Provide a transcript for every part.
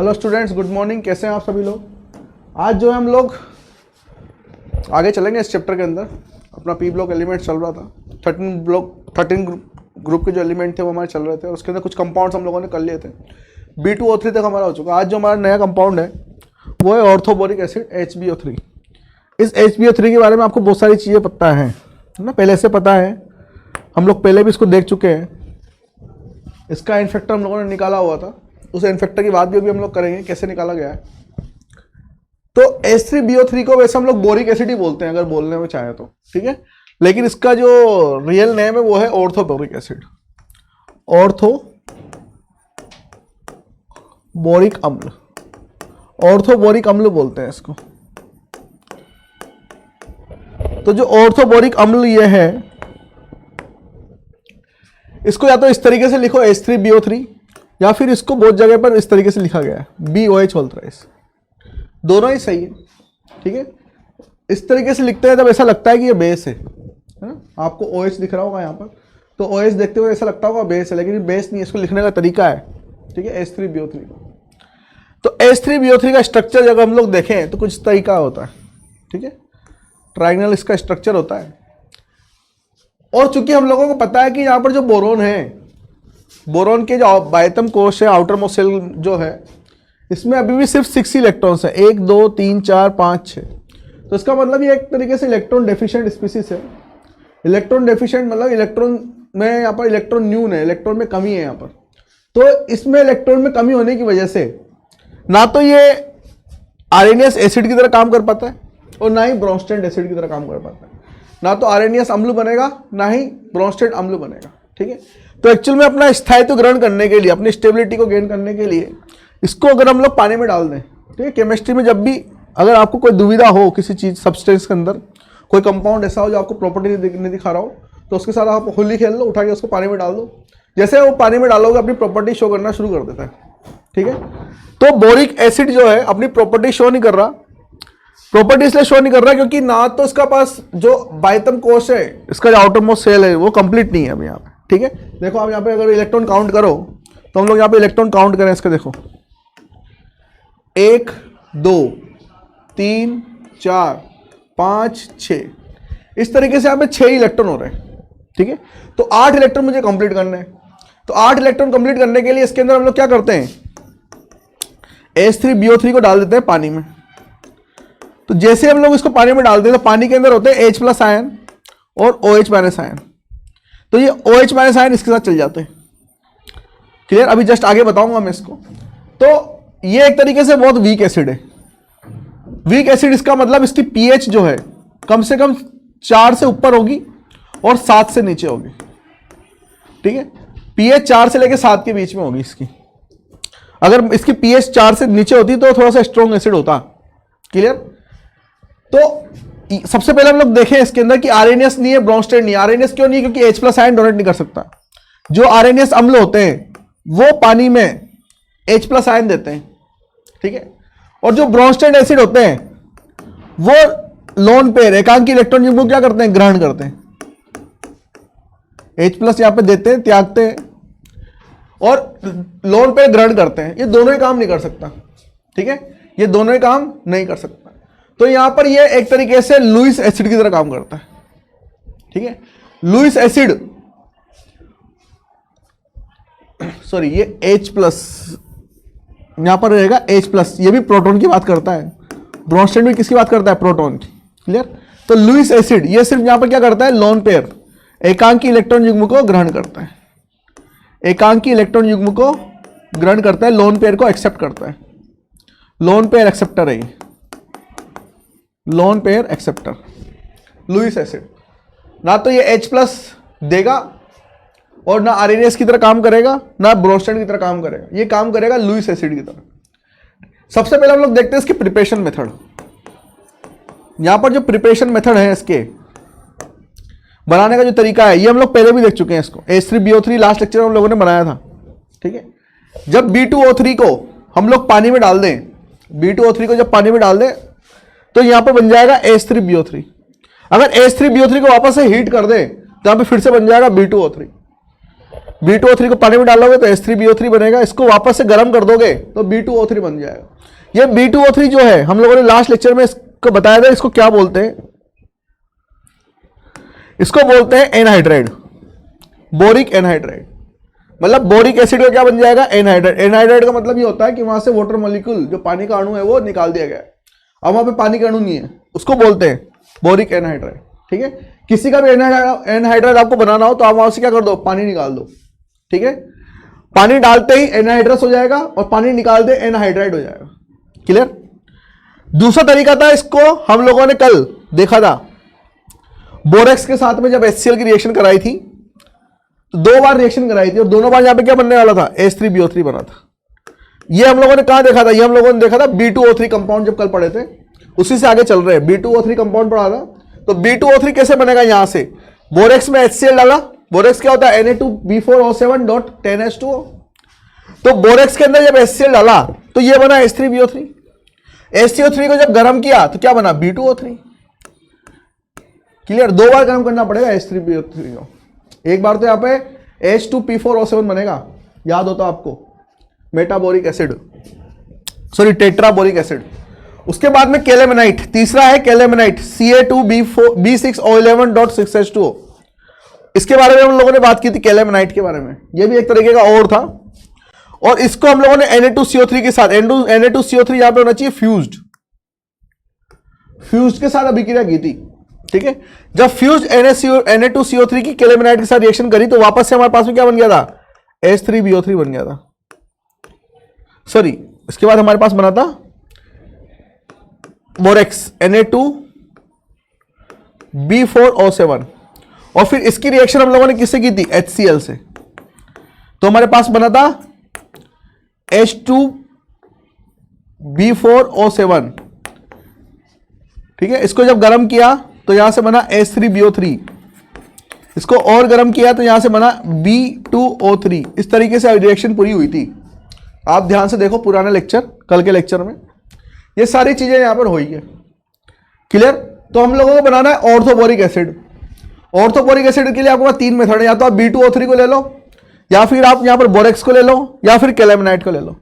Hello students, good morning. कैसे हैं आप सभी लोग? आज जो है हम लोग आगे चलेंगे इस चैप्टर के अंदर। अपना पी ब्लॉक एलिमेंट चल रहा था, 13 ग्रुप के जो एलिमेंट थे वो हमारे चल रहे थे और उसके अंदर कुछ कंपाउंड्स हम लोगों ने कर लिए थे। B2O3 तक हमारा हो चुका। आज जो हमारा नया कंपाउंड है वो है ऑर्थोबोरिक एसिड HbO3। इस HbO3 के बारे में आपको बहुत सारी चीज़ें पता है ना, पहले से पता है, हम लोग पहले भी इसको देख चुके हैं। इसका इन्फेक्टर हम लोगों ने निकाला हुआ था, उस इन्फेक्टर की बात भी अभी हम लोग करेंगे कैसे निकाला गया है। तो H3BO3 को वैसे हम लोग बोरिक एसिड ही बोलते हैं अगर बोलने में चाहे तो, ठीक है, लेकिन इसका जो रियल नेम है वो है ऑर्थोबोरिक एसिड। ऑर्थोबोरिक अम्ल, ऑर्थोबोरिक अम्ल बोलते हैं इसको। तो जो ऑर्थोबोरिक अम्ल ये है, इसको या तो इस तरीके से लिखो H3BO3, या फिर इसको बहुत जगह पर इस तरीके से लिखा गया है BOH होल थ्राइस। दोनों ही सही है, ठीक है। इस तरीके से लिखते हैं तब ऐसा लगता है कि ये बेस है ना? आपको OH दिख रहा होगा यहाँ पर, तो OH देखते हुए ऐसा लगता होगा बेस है, लेकिन ये बेस नहीं है, इसको लिखने का तरीका है, ठीक है, H3BO3। तो H3BO3 का स्ट्रक्चर जब हम लोग देखें तो कुछ तरीका होता है, ठीक है, ट्राइंगल इसका स्ट्रक्चर होता है। और चूंकि हम लोगों को पता है कि यहाँ पर जो बोरोन है, बोरोन के जो बाह्यतम कोश है, आउटर मोस्ट शेल जो है, इसमें अभी भी सिर्फ 6 इलेक्ट्रॉन्स है, 1 2 3 4 5 6। तो इसका मतलब ये एक तरीके से इलेक्ट्रॉन डेफिशिएंट स्पीसीज है। इलेक्ट्रॉन डेफिशिएंट मतलब इलेक्ट्रॉन में यहाँ पर इलेक्ट्रॉन न्यून है, इलेक्ट्रॉन में कमी है यहाँ पर। तो इसमें इलेक्ट्रॉन में कमी होने की वजह से ना तो ये आर्सेनियस एसिड की तरह काम कर पाता है और ना ही ब्रोंस्टेड एसिड की तरह काम कर पाता है। ना तो आर्सेनियस अम्ल बनेगा ना ही ब्रोंस्टेड अम्ल बनेगा, ठीक है। तो एक्चुअल में अपना स्थायित्व ग्रहण करने के लिए, अपनी स्टेबिलिटी को गेन करने के लिए इसको अगर हम लोग पानी में डाल दें, ठीक है, केमिस्ट्री में जब भी अगर आपको कोई दुविधा हो किसी चीज सब्सटेंस के अंदर, कोई कंपाउंड ऐसा हो जो आपको प्रॉपर्टी नहीं दिखा रहा हो, तो उसके साथ आप होली खेल लो, उठा के उसको पानी में डाल दो। जैसे वो पानी में डालोगे अपनी प्रॉपर्टी शो करना शुरू कर देता है, ठीक है। तो बोरिक एसिड जो है अपनी प्रॉपर्टी शो नहीं कर रहा। प्रॉपर्टी इसलिए शो नहीं कर रहा क्योंकि ना तो इसका पास जो बाह्यतम कोश है, इसका जो आउटर मोस्ट शेल है वो कंप्लीट नहीं है अभी यहाँ पे, ठीक है। देखो आप यहाँ पे अगर इलेक्ट्रॉन काउंट करो तो हम लोग यहाँ पे इलेक्ट्रॉन काउंट करें इसके, देखो 1 2 3 4 5 6, इस तरीके से यहाँ पे 6 इलेक्ट्रॉन हो रहे हैं, ठीक है। तो 8 इलेक्ट्रॉन मुझे कंप्लीट करने हैं। तो 8 इलेक्ट्रॉन कंप्लीट करने के लिए इसके अंदर हम लोग क्या करते हैं, H3BO3 को डाल देते हैं पानी में। तो जैसे हम लोग इसको पानी में डालते हैं तो पानी के अंदर होते हैं H+ आयन और OH- आयन। तो ये OH- आयन इसके साथ चल जाते हैं, क्लियर। अभी जस्ट आगे बताऊंगा मैं इसको। तो ये एक तरीके से बहुत वीक एसिड है। वीक एसिड इसका मतलब इसकी pH जो है कम से कम 4 से ऊपर होगी और 7 से नीचे होगी, ठीक है। pH 4 से लेकर 7 के बीच में होगी इसकी। अगर इसकी pH 4 से नीचे होती तो थोड़ा सा स्ट्रॉन्ग एसिड होता, क्लियर। तो सबसे पहले हम लोग देखें इसके अंदर कि आर्सेनियस नहीं है, ब्रोंस्टेड नहीं है। आर्सेनियस क्यों नहीं है? क्योंकि H+ आयन डोनेट नहीं कर सकता। जो आर्सेनियस अम्ल होते हैं वो पानी में H+ आयन देते हैं, ठीक है। और जो ब्रोंस्टेड एसिड होते हैं वो लोन पेयर एकांकी इलेक्ट्रॉन युग्म को क्या करते हैं, ग्रहण करते हैं। H+ यहां पे देते हैं, त्यागते हैं, और लोन पेयर ग्रहण करते हैं। ये दोनों ही काम नहीं कर सकता, ठीक है, ये दोनों ही काम नहीं कर सकता। तो यहां पर ये एक तरीके से लुईस एसिड की तरह काम करता है, ठीक है। लुईस एसिड, सॉरी, ये H+ यहां पर रहेगा H+। ये भी प्रोटॉन की बात करता है। ब्रोंस्टेड भी किसकी बात करता है, प्रोटॉन की, क्लियर। तो लुईस एसिड ये सिर्फ यहां पर क्या करता है, लोन पेयर एकांकी इलेक्ट्रॉन युग्म को ग्रहण करता है। एकांकी इलेक्ट्रॉन युग्म को ग्रहण करता है, लोन पेयर को एक्सेप्ट करता है। लोन पेयर एक्सेप्टर है ये, lone pair acceptor Lewis acid. ना तो ये H+ देगा और ना आर्सेनियस की तरह काम करेगा, ना ब्रोंस्टेड की तरह काम करेगा, ये काम करेगा लुईस एसिड की तरह। सबसे पहले हम लोग देखते हैं इसकी प्रिपरेशन मेथड। यहां पर जो प्रिपरेशन मेथड है इसके बनाने का जो तरीका है, ये हम लोग पहले भी देख चुके हैं इसको। H3BO3 लास्ट लेक्चर में हम लोगों ने बनाया था, ठीक है। जब B2O3 को हम लोग पानी में डाल दें, B2O3 को जब पानी में डाल दें तो यहां पर बन जाएगा H3BO3। अगर H3BO3 को वापस से हीट कर दें तो यहां पे फिर से बन जाएगा B2O3। B2O3 को पानी में डालोगे तो H3BO3 बनेगा, इसको वापस से गर्म कर दोगे तो B2O3 बन जाएगा। ये B2O3 जो है हम लोगों ने लास्ट लेक्चर में इसको बताया था, इसको क्या बोलते हैं, इसको बोलते हैं एनहाइड्राइड, बोरिक एनहाइड्राइड। मतलब बोरिक एसिड का क्या बन जाएगा, एनहाइड्राइड। एनहाइड्राइड का मतलब ये होता है कि वहां से वाटर मॉलिक्यूल जो पानी का अणु है वो निकाल दिया गया है, अब वहां पे पानी का अणु नहीं है, उसको बोलते हैं बोरिक एनहाइड्राइड। ठीक है, किसी का भी एनहाइड्राइड आपको बनाना हो तो आप वहां से क्या कर दो, पानी निकाल दो। ठीक है, पानी डालते ही एनहाइड्रस हो जाएगा और पानी निकालते एनहाइड्राइड हो जाएगा। क्लियर। दूसरा तरीका था, इसको हम लोगों ने कल देखा था, बोरेक्स के साथ में जब HCl की रिएक्शन कराई थी, तो 2 बार रिएक्शन कराई थी और दोनों बार यहां पे क्या बनने वाला था, H3BO3 बना था। ये हम लोगों ने कहां देखा था, ये हम लोगों ने देखा था B2O3 कंपाउंड जब कल पढ़े थे, उसी से आगे चल रहे हैं। B2O3 कंपाउंड पढ़ा था, तो B2O3 कैसे बनेगा, यहां से बोरेक्स में HCl डाला, बोरेक्स क्या होता है Na2B4O7.10H2O, तो बोरेक्स के अंदर जब HCl डाला तो ये बना H3BO3, HCO3 को जब गर्म किया तो क्या बना, B2O3। क्लियर, 2 बार गर्म करना पड़ेगा H3BO3 को, एक बार तो यहां पे H2P4O7 बनेगा, याद होता आपको, मेटाबोरिक एसिड, सॉरी टेट्राबोरिक एसिड। उसके बाद में कैलेमेनाइट, तीसरा है कैलेमेनाइट CA2B6O11.6H2O, इसके बारे में हम लोगों ने बात की थी, कैलेमेनाइट के बारे में, यह भी एक तरीके का और था। और इसको हम लोगों ने Na2CO3 के साथ, Na2CO3 यहां पे होना चाहिए फ्यूज्ड, फ्यूज्ड के साथ अभिक्रिया की थी। ठीक है, जब फ्यूज्ड Na2CO3 की कैलेमेनाइट के साथ रिएक्शन करी तो वापस से हमारे पास में क्या बन गया था, H3BO3 बन गया था। सॉरी, इसके बाद हमारे पास बना था बोरेक्स Na2B4O7, और फिर इसकी रिएक्शन हम लोगों ने किससे की थी, HCl से, तो हमारे पास बना था H2B4O7। ठीक है, इसको जब गर्म किया तो यहां से बना H3BO3, इसको और गर्म किया तो यहां से बना B2O3। इस तरीके से रिएक्शन पूरी हुई थी, आप ध्यान से देखो पुराना लेक्चर, कल के लेक्चर में ये सारी चीजें यहां पर हुई है। क्लियर। तो हम लोगों को बनाना है ऑर्थोबोरिक एसिड। ऑर्थोबोरिक एसिड के लिए आपके पास 3 मेथड है, या तो आप B2O3 को ले लो, या फिर आप यहां पर बोरेक्स को ले लो, या फिर कैलेमेनाइट को ले लो।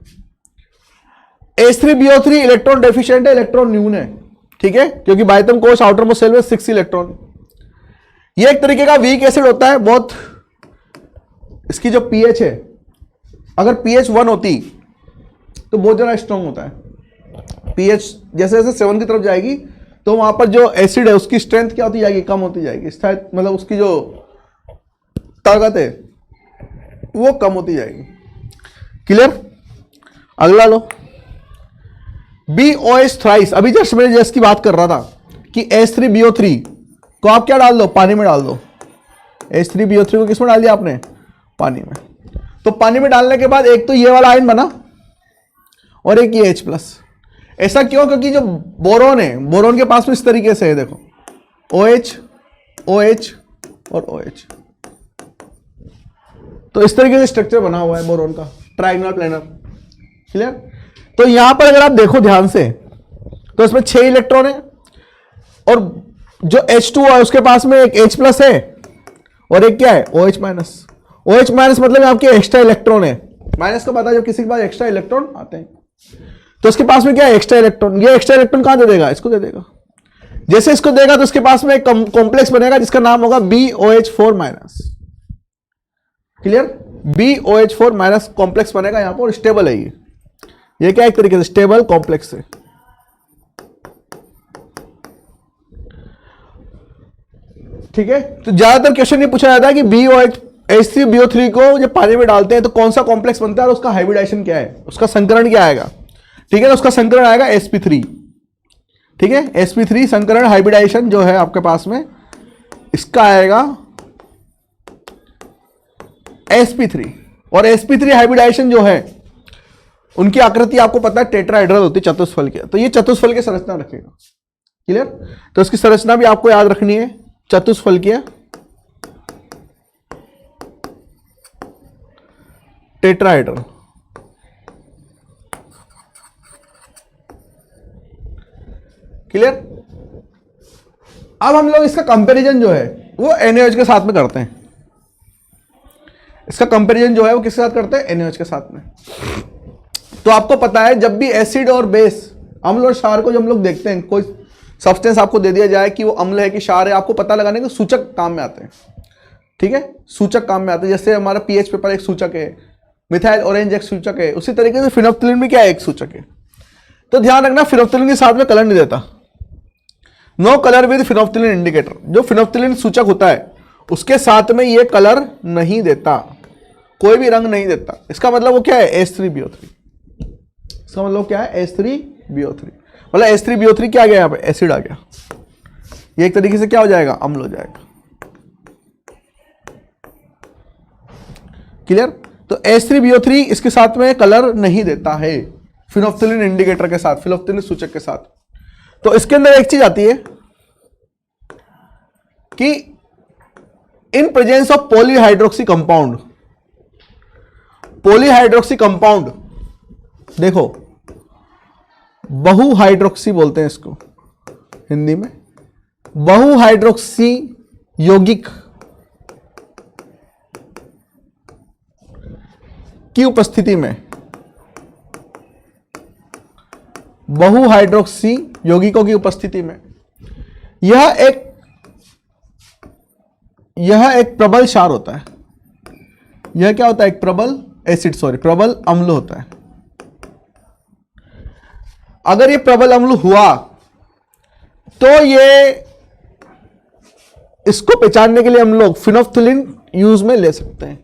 H3BO3 इलेक्ट्रॉन डेफिशिएंट है, इलेक्ट्रॉन न्यून है। ठीक है, क्योंकि बायतम कोश आउटर मोस्ट शेल में 6 इलेक्ट्रॉन। ये एक तरीके का वीक एसिड होता है बहुत, इसकी जो pH है, अगर pH 1 होती तो बहुत ज्यादा स्ट्रॉन्ग होता है। pH जैसे जैसे 7 की तरफ जाएगी तो वहां पर जो एसिड है उसकी स्ट्रेंथ क्या होती जाएगी, कम होती जाएगी, मतलब उसकी जो ताकत है वो कम होती जाएगी। क्लियर। अगला लो BOH थ्राइस। अभी जस्ट मैं जस्ट की बात कर रहा था कि H3BO3 को आप क्या डाल दो, पानी में डाल दो। H3BO3 को किस में डाल दिया आपने, पानी में। तो पानी में डालने के बाद एक तो ये वाला आयन बना और एक ये H+। ऐसा क्यों, क्योंकि जो बोरोन है, बोरोन के पास में इस तरीके से है, देखो OH OH और OH, तो इस तरीके से स्ट्रक्चर बना हुआ है बोरोन का, ट्रायंगुलर प्लेनर। क्लियर। तो यहां पर अगर आप देखो ध्यान से तो इसमें 6 इलेक्ट्रॉन है, और जो H2 है उसके पास में एक H+ है और एक क्या है, OH-। OH- मतलब आपके एक्स्ट्रा इलेक्ट्रॉन है। माइनस का पता है जब किसी के पास एक्स्ट्रा इलेक्ट्रॉन आते हैं, तो उसके पास में क्या है, एक्स्ट्रा इलेक्ट्रॉन। ये एक्स्ट्रा इलेक्ट्रॉन कहां दे देगा, इसको दे देगा। जैसे इसको देगा तो उसके पास में एक कॉम्प्लेक्स बनेगा जिसका नाम होगा BOH4-। क्लियर। BOH4- कॉम्प्लेक्स बनेगा यहां पर, स्टेबल है ये क्या एक तरीके से स्टेबल कॉम्प्लेक्स है। ठीक है, तो ज्यादातर क्वेश्चन ये पूछा जाता है कि H3BO3 को जब पानी में डालते हैं तो कौन सा कॉम्प्लेक्स बनता है और उसका हाइब्रिडाइजेशन क्या है, उसका संकरण क्या आएगा। ठीक है, तो उसका संकरण आएगा sp3। ठीक है, sp3 संकरण हाइब्रिडाइजेशन जो है आपके पास में, इसका आएगा sp3। और sp3 हाइब्रिडाइजेशन जो है उनकी आकृति आपको पता है टेट्राहेड्रल होती है, चतुष्फल की। तो ये चतुष्फल की संरचना रखेगा। क्लियर। तो इसकी संरचना भी आपको याद रखनी है, चतुष्फल की टेट्राहेड्रल। क्लियर। अब हम लोग इसका कंपैरिजन जो है वो NaOH के साथ में करते हैं। इसका कंपैरिजन जो है वो किसके साथ करते हैं, NaOH के साथ में। तो आपको पता है जब भी एसिड और बेस, अम्ल और क्षार को जब हम लोग देखते हैं, कोई सब्सटेंस आपको दे दिया जाए कि वो अम्ल है कि क्षार है, आपको पता लगाने के सूचक काम में आते हैं। ठीक है, सूचक काम में आते हैं। जैसे हमारा पीएच पेपर एक सूचक है, मिथाइल ऑरेंज एक सूचक है, उसी तरीके से फिनोल्फ्थालीन भी क्या है, एक सूचक है। तो ध्यान रखना फिनोल्फ्थालीन के साथ में कलर नहीं देता, नो कलर विद फिनोल्फ्थालीन इंडिकेटर। जो फिनोल्फ्थालीन सूचक होता है उसके साथ में ये कलर नहीं देता, कोई भी रंग नहीं देता। इसका मतलब वो क्या है, H3BO3। इसका मतलब क्या है, H3BO3। मतलब H3BO3 क्या आ गया, यहाँ पे एसिड आ गया। ये एक तरीके से क्या हो जाएगा, अम्ल हो जाएगा। क्लियर। तो H3BO3 इसके साथ में कलर नहीं देता है फिनोल्फ्थालीन इंडिकेटर के साथ, फिनोल्फ्थालीन सूचक के साथ। तो इसके अंदर एक चीज आती है कि in presence of polyhydroxy compound, polyhydroxy compound देखो, बहुहाइड्रोक्सी बोलते हैं इसको हिंदी में, बहुहाइड्रोक्सी यौगिक की उपस्थिति में, बहुहाइड्रोक्सी यौगिकों की उपस्थिति में यह एक प्रबल क्षार होता है। यह क्या होता है, एक प्रबल एसिड, प्रबल अम्ल होता है। अगर ये प्रबल अम्ल हुआ तो ये, इसको पहचानने के लिए हम लोग फिनोल्फ्थालीन यूज में ले सकते हैं।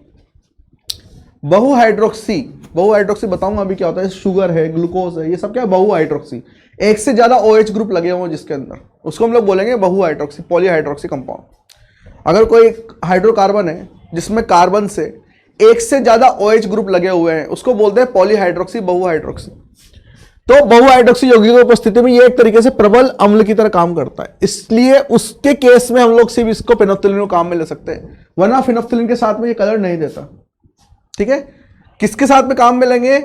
बहुहाइड्रोक्सी बताऊंगा अभी क्या होता है। शुगर है, ग्लूकोज है, ये सब क्या है, बहुहाइड्रोक्सी। एक से ज्यादा OH ग्रुप लगे हुए जिसके अंदर, उसको हम लोग बोलेंगे बहुहाइड्रोक्सी, पॉलीहाइड्रोक्सी कंपाउंड। अगर कोई हाइड्रोकार्बन है जिसमें कार्बन से एक से ज्यादा OH ग्रुप लगे हुए हैं, उसको बोलते हैं पॉलीहाइड्रोक्सी, बहुहाइड्रोक्सी। तो बहुहाइड्रोक्सी यौगिकों की उपस्थिति में ये एक तरीके से प्रबल अम्ल की तरह काम करता है, इसलिए उसके केस में हम लोग सिर्फ इसको फिनोल्फ्थालीन को काम में ले सकते हैं, वरना फिनोल्फ्थालीन के साथ में ये कलर नहीं देता। ठीक है, किसके साथ में काम में लेंगे,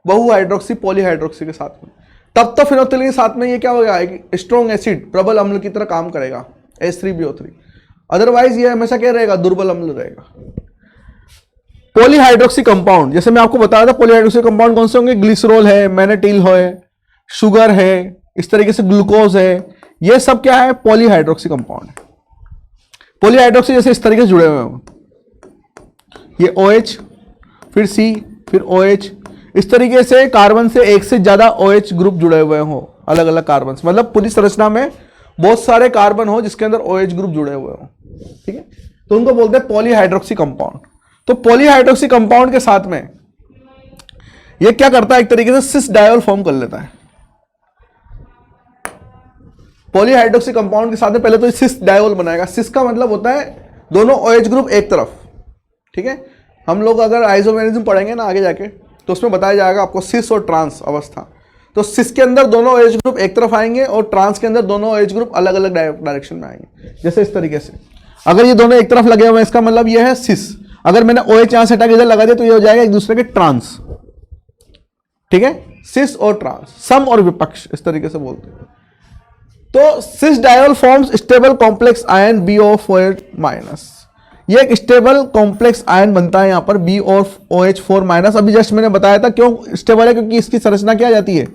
बहुहाइड्रोक्सी, पॉलीहाइड्रोक्सी के साथ में। तब तो फिनोल्फ्थालीन के साथ में ये क्या होगा, एक स्ट्रॉन्ग एसिड, प्रबल अम्ल की तरह काम करेगा, H3BO3। अदरवाइज ये हमेशा क्या रहेगा, दुर्बल अम्ल रहेगा। पॉलीहाइड्रोक्सी कंपाउंड, जैसे मैं आपको बताया था, पॉलीहाइड्रोक्सी कंपाउंड कौन से होंगे, ग्लिसरॉल है, मैनेटिल है, शुगर है, इस तरीके से ग्लूकोज है, ये सब क्या है, पॉलीहाइड्रोक्सी कंपाउंड है। पॉलीहाइड्रोक्सी जैसे इस तरीके से जुड़े हुए हों, ये OH, फिर C, फिर OH, इस तरीके से कार्बन से एक से ज्यादा OH ग्रुप जुड़े हुए हो, अलग अलग कार्बन, मतलब पूरी संरचना में बहुत सारे कार्बन हो जिसके अंदर OH ग्रुप जुड़े हुए हो। ठीक है, तो उनको बोलते हैं पॉलीहाइड्रोक्सी कंपाउंड। तो पॉलीहाइड्रोक्सी कंपाउंड के साथ में ये क्या करता है, एक तरीके से सिस डायोल फॉर्म कर लेता है। पॉलीहाइड्रोक्सी कंपाउंड के साथ में पहले तो सिस डायोल बनाएगा। सिस का मतलब होता है दोनों OH ग्रुप एक तरफ। ठीक है, हम लोग अगर आइसोमेरिज्म पढ़ेंगे ना आगे जाके, तो उसमें बताया जाएगा आपको सिस और ट्रांस अवस्था। तो सिस के अंदर दोनों OH ग्रुप एक तरफ आएंगे और ट्रांस के अंदर दोनों OH ग्रुप अलग अलग डायरेक्शन में आएंगे, जैसे इस तरीके से। अगर ये दोनों एक तरफ लगे हुए हैं, इसका मतलब ये है सिस। अगर मैंने OH यहां से हटा के इधर लगा दिया तो ये हो जाएगा एक दूसरे के ट्रांस। ठीक है, सिस और ट्रांस, सम और विपक्ष, इस तरीके से बोलते हैं। तो cis diol forms stable complex ion BO4-। ये एक स्टेबल कॉम्प्लेक्स आयन बनता है यहाँ पर BOH4-। अभी जस्ट मैंने बताया था क्यों स्टेबल है, क्योंकि इसकी संरचना क्या आ जाती है,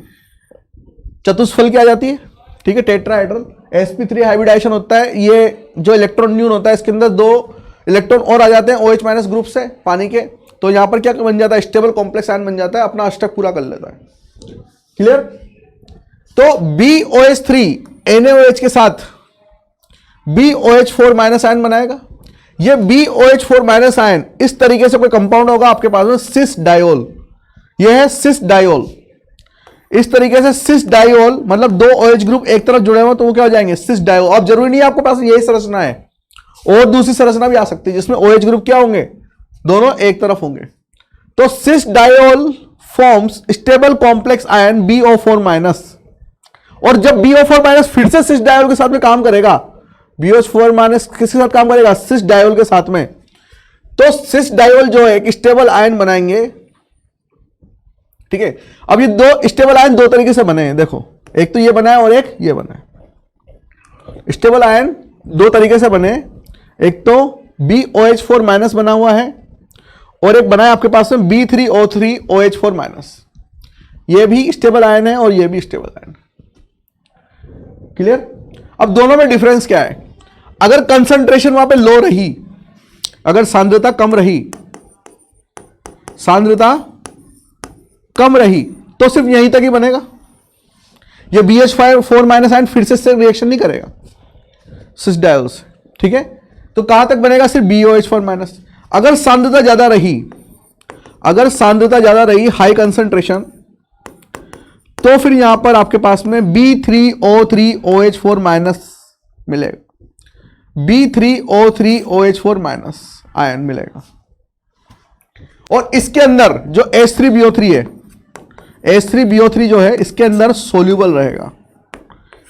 चतुष्फल की आ जाती है। ठीक है, टेट्राहेड्रल, sp3 हाइब्रिडाइजेशन होता है। ये जो इलेक्ट्रॉन न्यून होता है, इसके अंदर 2 इलेक्ट्रॉन और आ जाते हैं OH- ग्रुप से पानी के, तो यहाँ पर क्या बन जाता है, स्टेबल कॉम्प्लेक्स आयन बन जाता है, अपना अष्टक पूरा कर लेता है। क्लियर। तो BOH3 NaOH के साथ BOH4- आयन बनाएगा। ये BOH4- आयन इस तरीके से कोई कंपाउंड होगा आपके पास में, सिस डायोल। ये है सिस डायोल। इस तरीके से सिस डायोल मतलब 2 OH ग्रुप एक तरफ जुड़े हुए तो वो क्या हो जाएंगे, सिस डायोल। अब जरूरी नहीं है आपके पास यही संरचना है, और दूसरी संरचना भी आ सकती है जिसमें OH ग्रुप क्या होंगे, दोनों एक तरफ होंगे। तो cis diol forms stable complex ion BO4-। और जब BO4- फिर से सिस डायोल के साथ में काम करेगा, BOH4- किसके साथ काम करेगा, सिस डायोल के साथ में, तो सिस डायोल जो है एक स्टेबल आयन बनाएंगे। ठीक है, अब ये 2 स्टेबल आयन 2 तरीके से बने हैं, देखो, एक तो ये बना है और एक ये बना है। स्टेबल आयन 2 तरीके से बने, एक तो BOH4- बना हुआ है और एक बना है आपके पास में B3O3OH4 माइनस, ये भी स्टेबल आयन है और ये भी स्टेबल आयन। क्लियर? अब दोनों में डिफरेंस क्या है? अगर कंसंट्रेशन वहां पे लो रही, अगर सांद्रता कम रही, सांद्रता कम रही, तो सिर्फ यहीं तक ही बनेगा। ये BH4 माइनस आयन फिर से रिएक्शन नहीं करेगा सिस डायोल से, ठीक है? तो कहां तक बनेगा? सिर्फ BOH4 माइनस। अगर सांद्रता ज्यादा रही, अगर सांद्रता ज्यादा रही, हाई कंसंट्रेशन, तो फिर यहां पर आपके पास में B3O3OH4 माइनस मिलेगा, B3O3OH4 माइनस आयन मिलेगा। और इसके अंदर जो H3BO3 है, H3BO3 जो है इसके अंदर सोल्यूबल रहेगा।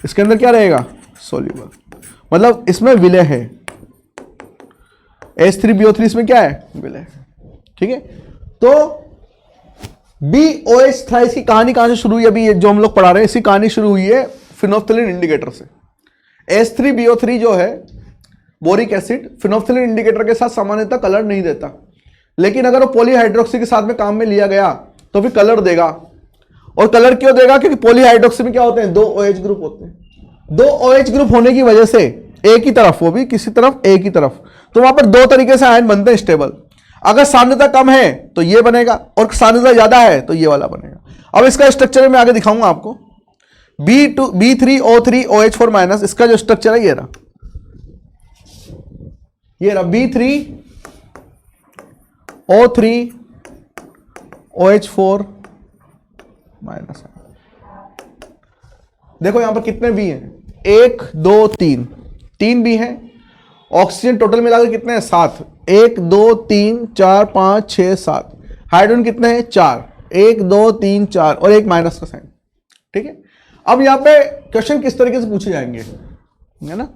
इसके अंदर क्या रहेगा? सोल्यूबल, मतलब इसमें विलय है। H3BO3 इसमें क्या है? विलय है, ठीक है? तो BOH था, इसकी कहानी कहां से शुरू हुई? अभी जो हम लोग पढ़ा रहे हैं इसकी कहानी शुरू हुई है फिनोल्फ्थालीन इंडिकेटर से। H3BO3 जो है बोरिक एसिड, फिनोल्फ्थालीन इंडिकेटर के साथ सामान्यतः कलर नहीं देता, लेकिन अगर वो पॉलीहाइड्रोक्सी के साथ में काम में लिया गया तो फिर कलर देगा। और कलर क्यों देगा? क्योंकि पॉलीहाइड्रोक्सी में क्या होते हैं? 2 OH ग्रुप होते हैं। 2 OH ग्रुप होने की वजह से एक ही तरफ, वो भी किसी तरफ, एक ही तरफ, तो वहां पर दो तरीके से आयन बनते हैं स्टेबल। अगर सांद्रता कम है तो ये बनेगा, और सांद्रता ज्यादा है तो ये वाला बनेगा। अब इसका स्ट्रक्चर मैं आगे दिखाऊंगा आपको। B3O3OH4 माइनस, इसका जो स्ट्रक्चर है ये रहा, B3O3OH4 माइनस। देखो यहां पर कितने बी हैं? 1 2 3, 3 बी हैं। ऑक्सीजन टोटल मिलाकर कितने हैं? 7। 1 2 3 4 5 6 7। हाइड्रोजन कितने हैं? 4। 1 2 3 4 और एक माइनस का साइन, ठीक है? अब यहां पे क्वेश्चन किस तरीके से पूछे जाएंगे, है ना?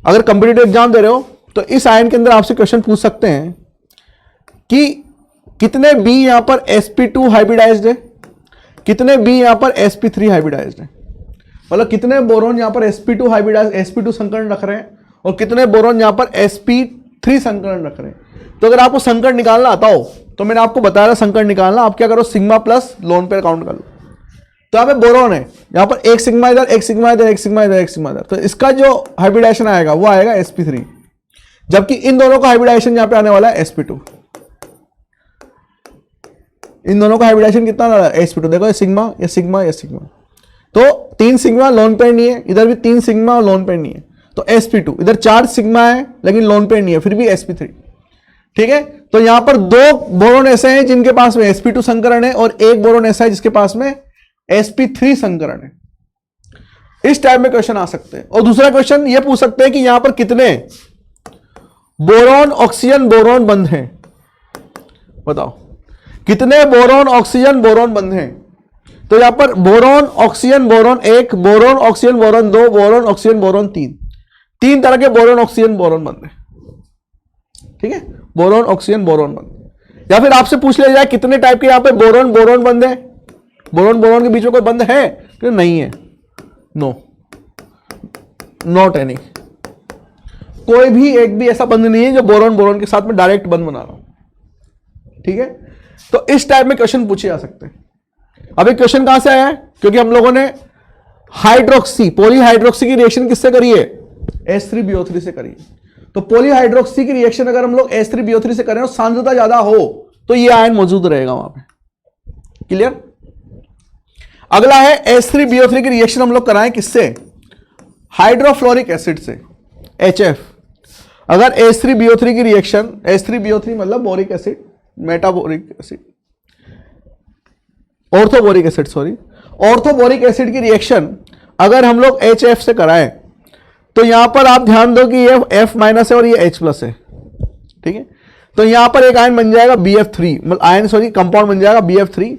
अगर कॉम्पिटिटिव एग्जाम दे रहे हो तो इस आयन के अंदर आपसे क्वेश्चन पूछ सकते हैं कि कितने बी यहां पर sp2 हाइब्रिडाइज्ड है, कितने बी यहां पर sp3 हाइब्रिडाइज्ड है, मतलब कितने बोरोन यहां पर sp2 हाइब्रिडाइज sp2 संकरण रख रहे हैं और कितने बोरोन यहां पर sp3 संकरण रख रहे हैं। तो अगर आपको संकरण निकालना आता हो तो मैंने आपको बताया था संकरण निकालना, आप क्या करो? Sigma plus lone pair count कर लो। तो यहां पे बोरोन है, यहां पर एक सिग्मा इधर, एक सिग्मा इधर, एक सिग्मा इधर, एक सिग्मा इधर, तो इसका जो हाइब्रिडाइजेशन आएगा वो आएगा sp3, जबकि इन दोनों का हाइब्रिडाइजेशन यहां पे आने वाला है sp2। इन दोनों का हाइब्रिडाइजेशन कितना आ रहा है? sp2। देखो ये सिग्मा, ये सिग्मा, ये सिग्मा, तो 3 सिग्मा लोन पेयर नहीं है, इधर भी 3 सिग्मा और लोन पेयर नहीं है, तो sp2। इधर 4 सिग्मा है लेकिन लोन पेयर नहीं है, फिर भी sp3, ठीक है? तो यहां पर 2 बोरोन ऐसे हैं जिनके पास में sp2 संकरण है और एक बोरोन ऐसा है जिसके पास में sp3 संकरण है। इस टाइप में क्वेश्चन आ सकते हैं। और दूसरा क्वेश्चन ये पूछ सकते हैं कि यहां पर कितने बोरोन ऑक्सीजन बोरोन बंध हैं, बताओ कितने बोरोन ऑक्सीजन बोरोन बंध हैं। तो यहां पर boron oxygen boron 1, boron oxygen boron 2, boron oxygen boron 3, 3 तरह के बोरोन ऑक्सीजन बोरोन बंध हैं, ठीक है? बोरोन ऑक्सीजन बोरोन बंध। या फिर आपसे पूछ लिया जाए कितने टाइप के यहां पे बोरोन बोरोन बंध है, बोरोन बोरोन के बीच में कोई बंध है? तो नहीं है, नो, नॉट एनी, कोई भी एक भी ऐसा बंध नहीं है जो बोरोन बोरोन के साथ में डायरेक्ट बंध बना रहा हूं, ठीक है? तो इस टाइप में क्वेश्चन पूछे जा सकते हैं। अब एक क्वेश्चन कहां से आया है? क्योंकि हम लोगों ने हाइड्रोक्सी, पॉलीहाइड्रोक्सी की रिएक्शन किससे करी है? H3BO3 से करी है। तो पॉलीहाइड्रोक्सी की रिएक्शन अगर हम लोग H3BO3 से करें और सांद्रता ज्यादा हो तो ये आयन मौजूद रहेगा वहां पे। क्लियर? अगला है H3BO3 की रिएक्शन हम लोग कराएं किससे? हाइड्रोफ्लोरिक एसिड से, HF। अगर H3BO3 की रिएक्शन, H3BO3 मतलब boric acid, metaboric acid, orthoboric acid, sorry, orthoboric acid की रिएक्शन अगर हम लोग HF से कराएं तो यहां पर आप ध्यान दो कि ये F माइनस है और ये H प्लस है, ठीक है? तो यहां पर एक आयन बन जाएगा BF3, मतलब आयन सॉरी कंपाउंड बन जाएगा BF3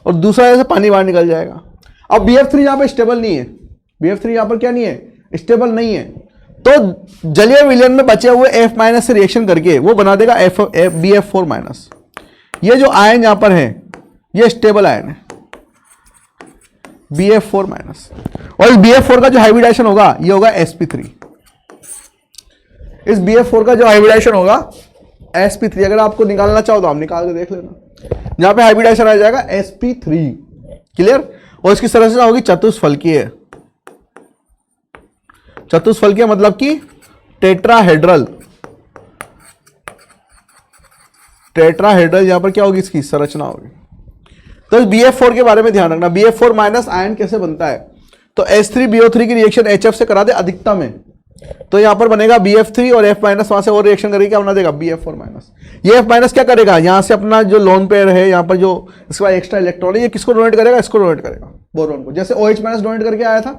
और दूसरा जैसे पानी बाहर निकल जाएगा। अब BF3 यहां पर स्टेबल नहीं है, BF3 यहां पर क्या नहीं है? स्टेबल नहीं है, तो जलीय विलयन में बचे हुए F माइनस से रिएक्शन करके वो बना देगा BF4 माइनस। ये जो आयन यहां पर है ये स्टेबल आयन है BF4 माइनस, और इस BF4 का जो हाइब्रिडाइजेशन होगा ये होगा sp3। इस BF4 का जो हाइब्रिडाइजेशन होगा sp3 अगर आपको निकालना चाहो तो आप निकाल के देख लेना। जहां पे हाइब्रिडाइजेशन आ जाएगा sp3, क्लियर। और इसकी संरचना होगी चतुष्फलकीय। चतुष्फलकीय मतलब कि टेट्राहेड्रल। टेट्राहेड्रल यहां पर क्या होगी, इसकी संरचना होगी। तो BF4 के बारे में ध्यान रखना। BF4 माइनस आयन कैसे बनता है, तो H3BO3 की रिएक्शन HF से करा दे अधिकतम में, तो यहां पर बनेगा BF3 और F माइनस वहां से और रिएक्शन करके क्या बना देगा BF4 माइनस। ये F माइनस क्या करेगा, यहां से अपना जो लोन पेयर है यहां पर जो इसका एक्स्ट्रा इलेक्ट्रॉन है, ये किसको डोनेट करेगा, इसको डोनेट करेगा, बोरॉन को। जैसे OH माइनस डोनेट करके आया था,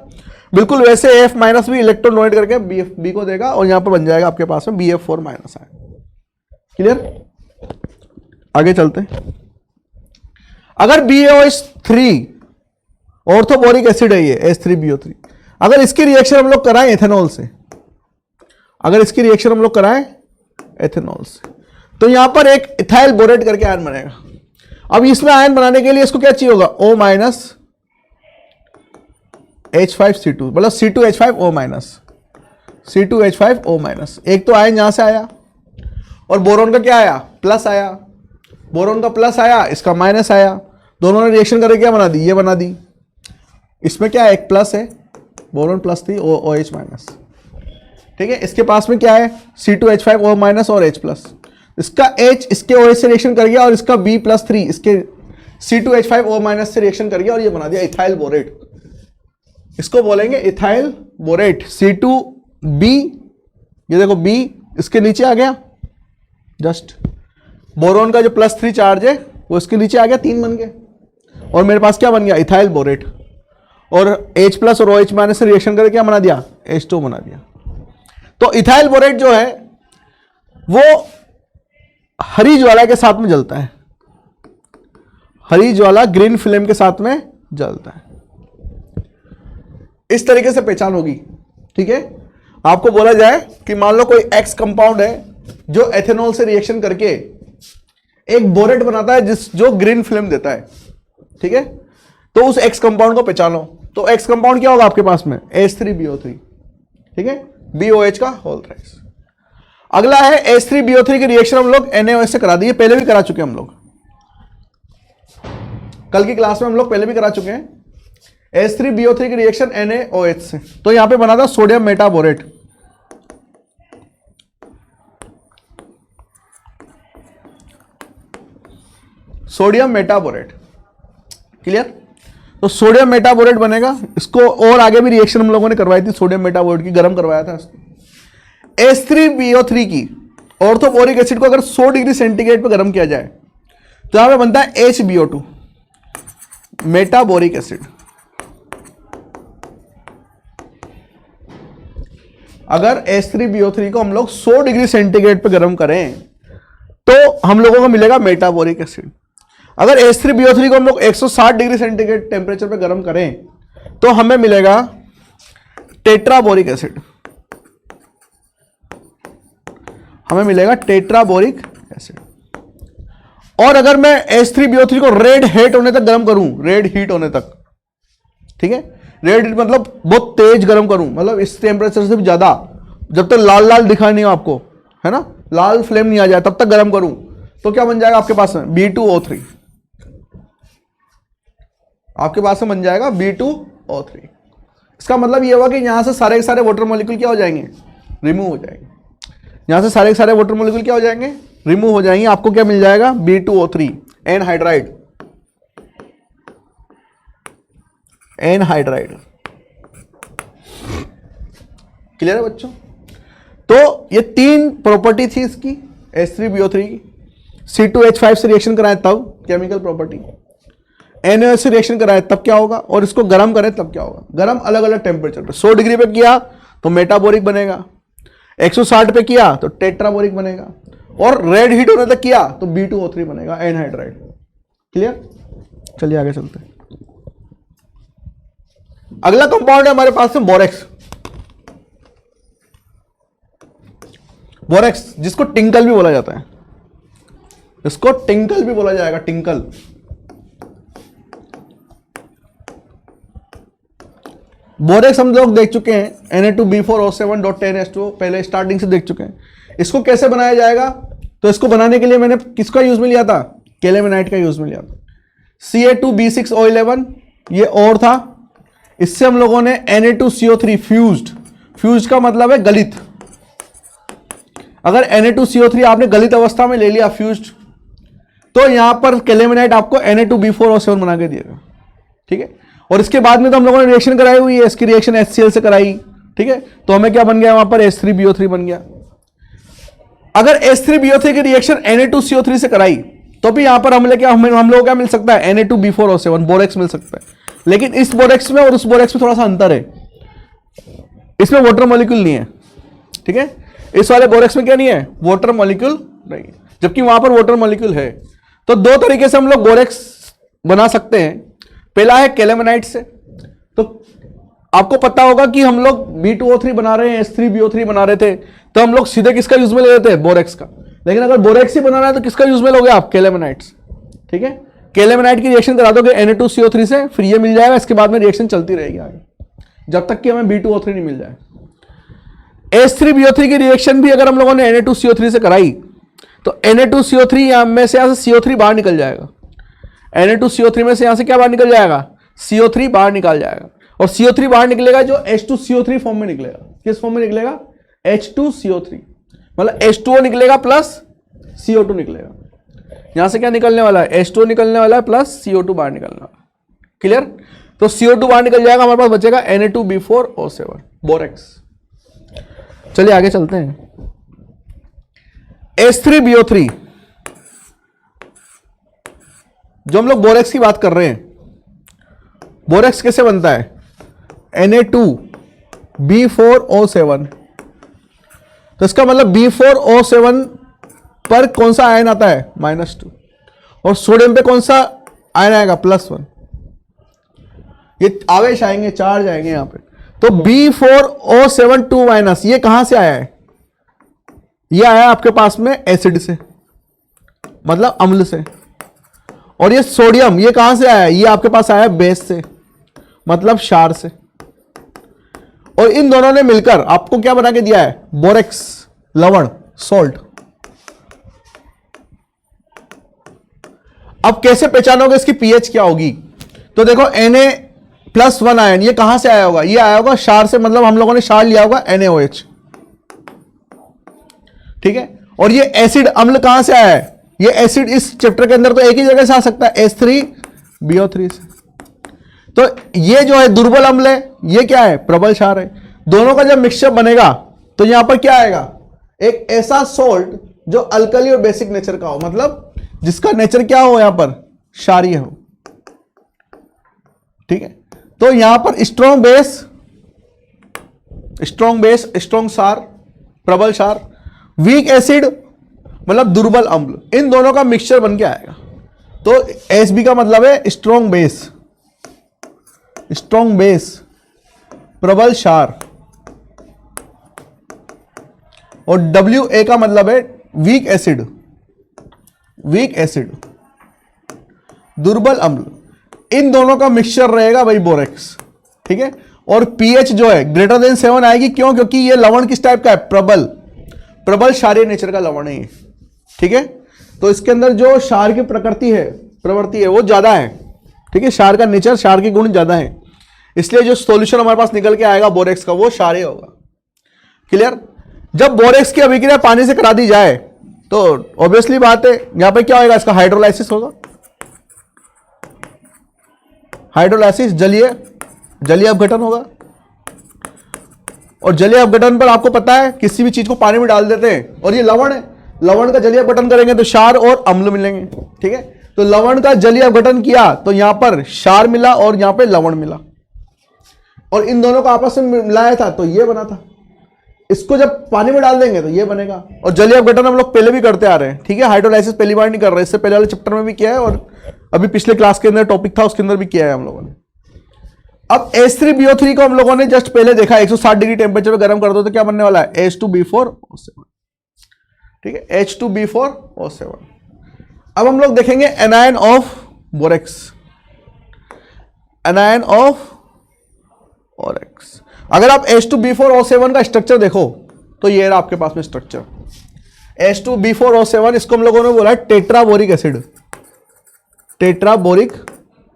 बिल्कुल वैसे F माइनस भी इलेक्ट्रॉन डोनेट करके B को देगा और यहां पर बन जाएगा आपके पास में BF4 माइनस आयन। क्लियर, आगे चलते हैं। अगर BaOH3 ऑर्थोबोरिक एसिड है ये H3BO3, अगर इसकी रिएक्शन हम लोग कराएं एथेनॉल से, अगर इसकी रिएक्शन हम लोग कराएं एथेनॉल से, तो यहां पर एक इथाइल बोरेट करके आयन बनेगा। अब इसमें आयन बनाने के लिए इसको क्या चाहिए होगा, O माइनस H5C2, मतलब C2H5O माइनस, C2H5O माइनस। एक तो आयन यहां से आया और बोरोन का क्या आया, प्लस आया। बोरोन का प्लस आया, इसका माइनस आया, दोनों ने रिएक्शन करके क्या बना दी, ये बना दी। इसमें क्या है, एक प्लस है, बोरोन प्लस थी, OH माइनस, ठीक है। इसके पास में क्या है, C2H5O माइनस और H प्लस। इसका H इसके OH से रिएक्शन कर गया और इसका B+3 इसके C2H5O माइनस से रिएक्शन कर गया और ये बना दिया इथाइल बोरेट। इसको बोलेंगे इथाइल बोरेट। C2B, ये देखो B इसके नीचे आ गया, जस्ट बोरोन का जो +3 चार्ज है वो इसके नीचे आ गया, 3 बन गए और मेरे पास क्या बन गया, इथाइल बोरेट। और H प्लस और OH माइनस से रिएक्शन करके क्या बना दिया, H2 बना दिया। तो इथाइल बोरेट जो है वो हरी ज्वाला के साथ में जलता है, हरी ज्वाला ग्रीन फ्लेम के साथ में जलता है। इस तरीके से पहचान होगी, ठीक है। आपको बोला जाए कि मान लो कोई X कंपाउंड है जो एथेनॉल से रिएक्शन करके एक बोरेट बनाता है जो ग्रीन फ्लेम देता है, ठीक है। तो उस X कंपाउंड को पहचानो। तो X कंपाउंड क्या होगा आपके पास में, H3BO3, ठीक है, BOH का होल थ्राइस। अगला है H3BO3 की रिएक्शन हम लोग NaOH से करा दी, पहले भी करा चुके हैं हम लोग, कल की क्लास में हम लोग पहले भी करा चुके हैं। H3BO3 की रिएक्शन NaOH से, तो यहां पे बना था sodium metaborate. Sodium metaborate, clear. तो सोडियम मेटाबोरेट बनेगा। इसको और आगे भी रिएक्शन हम लोगों ने करवाई थी सोडियम मेटाबोरेट की, गर्म करवाया था इसको। H3BO3 की ऑर्थोबोरिक एसिड को अगर 100 डिग्री सेंटीग्रेड पे गर्म किया जाए तो यहां पे बनता है HBO2 मेटाबोरिक एसिड। अगर H3BO3 को हम लोग 100 डिग्री सेंटीग्रेड पे गर्म करें तो हम लोगों को मिलेगा मेटाबोरिक एसिड। अगर H3BO3 को हम लोग 160 डिग्री सेंटीग्रेड टेम्परेचर पे गर्म करें तो हमें मिलेगा टेट्राबोरिक एसिड, हमें मिलेगा टेट्राबोरिक एसिड। और अगर मैं H3BO3 को रेड हीट होने तक गर्म करूं, रेड हीट होने तक, ठीक है, रेड हीट मतलब बहुत तेज गर्म करूं, मतलब इस टेम्परेचर से भी ज्यादा, जब तक लाल लाल दिखाई नहीं हो आपको, है ना, लाल फ्लेम नहीं आ जाए तब तक गर्म करूं, तो क्या बन जाएगा आपके पास में B2O3, आपके पास में बन जाएगा B2O3। इसका मतलब ये हुआ कि यहां से सारे के सारे वाटर मॉलिक्यूल क्या हो जाएंगे, रिमूव हो जाएंगे। यहां से सारे के सारे वाटर मॉलिक्यूल क्या हो जाएंगे, रिमूव हो जाएंगे। आपको क्या मिल जाएगा, B2O3 एनहाइड्राइड, एनहाइड्राइड। क्लियर है बच्चों। तो ये 3 प्रॉपर्टी थी इसकी H3BO3 की। C2H5 से रिएक्शन कराएं तब केमिकल प्रॉपर्टी, NaOH से रिएक्शन कराएं तब क्या होगा, और इसको गर्म करें तब क्या होगा। गर्म अलग अलग टेम्परेचर पे, 100 डिग्री पे किया तो मेटाबोरिक बनेगा, 160 पे किया तो टेट्राबोरिक बनेगा, और रेड हीट होने तक किया तो B2O3 बनेगा एनहाइड्राइड। क्लियर, चलिए आगे चलते हैं। अगला कंपाउंड है हमारे पास में बोरेक्स। बोरेक्स जिसको टिंकल भी बोला जाता है, इसको टिंकल भी बोला जाएगा, टिंकल। बोरेक्स हम लोग देख चुके हैं Na2B4O7.10H2 पहले स्टार्टिंग से देख चुके हैं। इसको कैसे बनाया जाएगा, तो इसको बनाने के लिए मैंने किसका यूज में लिया था, कैलेमेनाइट का यूज में लिया था। Ca2B6O11 ये और था, इससे हम लोगों ने Na2CO3 फ्यूज्ड का मतलब है गलित। अगर Na2CO3 आपने गलित अवस्था में ले लिया फ्यूज्ड, तो यहां पर कैलेमेनाइट आपको Na2B4O7 बना के दिएगा, ठीक है। और इसके बाद में तो हम लोगों ने रिएक्शन कराई हुई है, इसकी रिएक्शन HCl से कराई, ठीक है। तो हमें क्या बन गया वहां पर H3BO3 बन गया। अगर H3BO3 की रिएक्शन Na2CO3 से कराई तो भी यहां पर हम लोग क्या मिल सकता है, Na2B4O7 बोरेक्स मिल सकता है। लेकिन इस बोरेक्स में और उस बोरेक्स में थोड़ा सा अंतर है, इसमें वाटर मॉलिक्यूल नहीं है, ठीक है। इस वाले बोरेक्स में क्या नहीं है, वाटर मॉलिक्यूल नहीं है, जबकि वहां पर वाटर मॉलिक्यूल है। तो दो तरीके से हम लोग बोरेक्स बना सकते हैं। पहला है कैलेमेनाइट से, तो आपको पता होगा कि हम लोग B2O3 बना रहे हैं, H3BO3 बना रहे थे, तो हम लोग सीधे किसका यूज में ले लेते हैं, बोरेक्स का। लेकिन अगर बोरेक्स ही बनाना है तो किसका यूज में लोगे आप, कैलेमेनाइट्स, ठीक है। कैलेमेनाइट की रिएक्शन करा दोगे Na2CO3 से, फिर ये मिल जाएगा, इसके बाद में रिएक्शन चलती रहेगी आगे जब तक कि हमें B2O3 नहीं मिल जाए। H3BO3 की रिएक्शन भी अगर हम लोगों ने Na2CO3 से कराई तो Na2CO3 में से यहां से CO3 बाहर निकल जाएगा, Na2CO3 में से यहां से क्या बाहर निकल जाएगा, CO3 बाहर निकल जाएगा। और CO3 बाहर निकलेगा जो H2CO3 फॉर्म में निकलेगा। किस फॉर्म में निकलेगा, H2CO3, मतलब H2O निकलेगा प्लस CO2 निकलेगा। यहां से क्या निकलने वाला है, H2O निकलने वाला है प्लस CO2 बाहर निकलने वाला है। क्लियर। तो CO2 बाहर निकल जाएगा, हमारे पास बचेगा Na2B4O7 बोरेक्स। चलिए आगे चलते हैं। H3BO3 जो हम लोग बोरेक्स की बात कर रहे हैं, बोरेक्स कैसे बनता है, Na2B4O7। तो इसका मतलब B4O7 पर कौन सा आयन आता है, -2, और सोडियम पे कौन सा आयन आएगा, +1। ये आवेश आएंगे, चार्ज आएंगे यहां पे। तो B4O7 2- ये कहां से आया है, ये आया आपके पास में एसिड से, मतलब अम्ल से। और ये सोडियम ये कहां से आया है, ये आपके पास आया बेस से, मतलब क्षार से। और इन दोनों ने मिलकर आपको क्या बना के दिया है, बोरेक्स, लवण, सॉल्ट। अब कैसे पहचानोगे इसकी पीएच क्या होगी, तो देखो Na+1 आयन ये कहां से आया होगा, ये आया होगा क्षार से, मतलब हम लोगों ने क्षार लिया होगा NaOH, ठीक है। और ये एसिड अम्ल कहां से आया है, ये एसिड इस चैप्टर के अंदर तो एक ही जगह से आ सकता है, H3BO3 से। तो ये जो है दुर्बल अम्ल है, ये क्या है, प्रबल क्षार है। दोनों का जब मिक्सचर बनेगा तो यहां पर क्या आएगा, एक ऐसा सॉल्ट जो अल्कली और बेसिक नेचर का हो, मतलब जिसका नेचर क्या हो, यहां पर क्षारीय हो, ठीक है। तो यहां पर स्ट्रॉन्ग बेस, स्ट्रॉन्ग क्षार, प्रबल क्षार, वीक एसिड मतलब दुर्बल अम्ल, इन दोनों का मिक्सचर बन के आएगा। तो Sb का मतलब है स्ट्रॉन्ग बेस, प्रबल क्षार, और Wa का मतलब है वीक एसिड, दुर्बल अम्ल। इन दोनों का मिक्सचर रहेगा भाई बोरेक्स, ठीक है। और पीएच जो है >7 आएगी, क्यों, क्योंकि ये लवण किस टाइप का है, प्रबल क्षारीय नेचर का लवण है, ठीक है। तो इसके अंदर जो क्षार की प्रवृत्ति है वो ज्यादा है, ठीक है। क्षार का नेचर, क्षार के गुण ज्यादा है, इसलिए जो सॉल्यूशन हमारे पास निकल के आएगा बोरेक्स का वो क्षारीय होगा। क्लियर। जब बोरेक्स की अभिक्रिया पानी से करा दी जाए तो ऑब्वियसली बात है यहां पर क्या होगा, इसका हाइड्रोलाइसिस होगा। हाइड्रोलाइसिस जलीय अपघटन होगा। और जलीय अपघटन पर आपको पता है किसी भी चीज को पानी में डाल देते हैं, और ये लवण है, लवण का जलीय अपघटन करेंगे तो क्षार और अम्ल मिलेंगे, ठीक है। तो लवण का जलीय अपघटन किया तो यहां पर क्षार मिला और यहां पे लवण मिला, और इन दोनों को आपस में मिलाया था तो ये बना था। इसको जब पानी में डाल देंगे तो ये बनेगा। और जलीय अपघटन हम लोग पहले भी करते आ रहे हैं, ठीक है। हाइड्रोलाइसिस पहली बार नहीं कर रहे, इससे पहले वाले चैप्टर में भी किया है, और अभी पिछले क्लास के अंदर टॉपिक था उसके अंदर भी किया है हम लोगों ने। अब H3BO3 को हम लोगों ने जस्ट पहले देखा, 160 डिग्री टेम्परेचर पे गर्म कर दो तो क्या बनने वाला है, H2B4O7, ठीक है, H2B4O7। अब हम लोग देखेंगे एनायन ऑफ बोरेक्स, अगर आप H2B4O7 का स्ट्रक्चर देखो तो ये रहा आपके पास में स्ट्रक्चर। H2B4O7, इसको हम लोगों ने बोला है टेट्राबोरिक एसिड, टेट्राबोरिक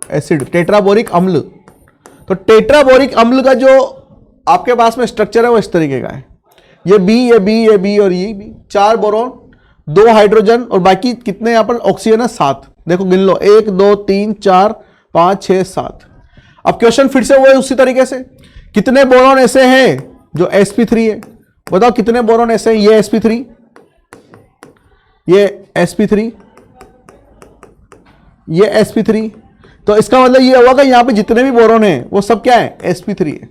एसिड, टेट्राबोरिक अम्ल। तो टेट्राबोरिक अम्ल का जो आपके पास में स्ट्रक्चर है वो इस तरीके का है, ये बी, ये बी, ये बी और ये बी, 4 बोरॉन, 2 हाइड्रोजन और बाकी कितने यहां पर ऑक्सीजन है 7। देखो गिन लो, 1 2 3 4 5 6 7। अब क्वेश्चन फिर से वो है उसी तरीके से, कितने बोरॉन ऐसे हैं जो sp3 है, बताओ कितने बोरॉन ऐसे हैं, ये sp3, ये sp3, ये sp3। तो इसका मतलब ये होगा कि यहां पे जितने भी बोरॉन हैं वो सब क्या है, sp3 है।